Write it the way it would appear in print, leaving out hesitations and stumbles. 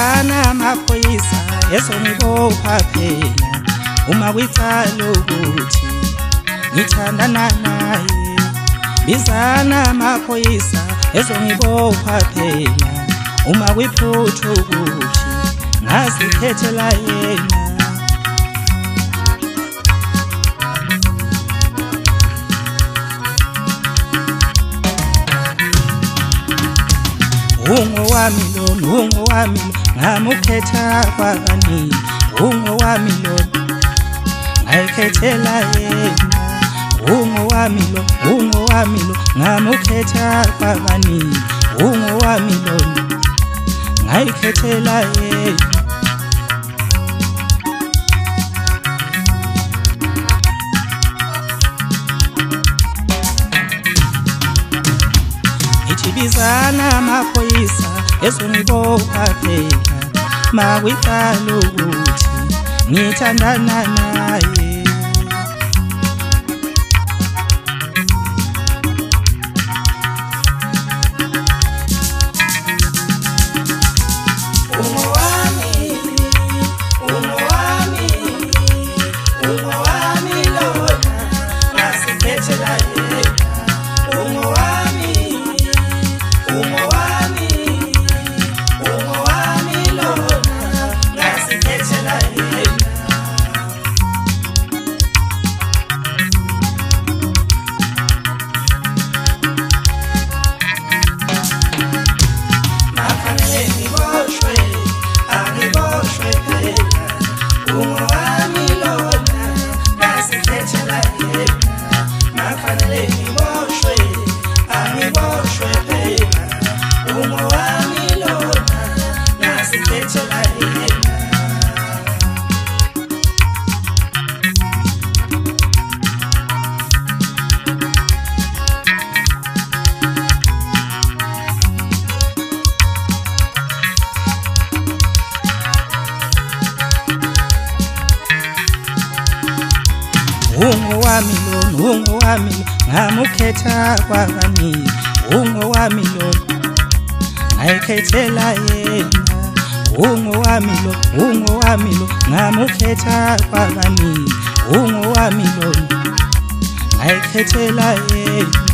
Bizana amaphoyisa ezongibopha phela uma kwicala ukuthi ngithandana naye. Bizana amaphoyisa ezongibopha phela uma kwiphutha ukuthi ngazikhethela yena. Ungowami lona, ungowami lona, ngamukhetha kwakaningi. Ungowami lona, ngayikhethela yena. Ungowami lona, ungowami lona, ngamukhetha kwakaningi. Ungowami lona, ngayikhethela yena. Bizana amaphoyisa ezongibopha phela makwicala ukuthi ngithandana naye. Ungowami, ungowami, ungowami lona, ngazikhethela yena. Ungowami, ungowami, ungowami lona, ngazikhethela yena. Nafanele ngiboshwe, angiboshwe phela. Ungowami lona, ngazikhethela yena. Nafanele ngiboshwe, angiboshwe phela. Ungowami lona, ngazikhethela yena. Ungowami lona, ungowami lona, ngamukhetha kwakaningi. Ungowami lona, ngayikhethela yena. Ungowami lona, ungowami lona, ngamukhetha kwakaningi. Ungowami lona, ngayikhethela yena.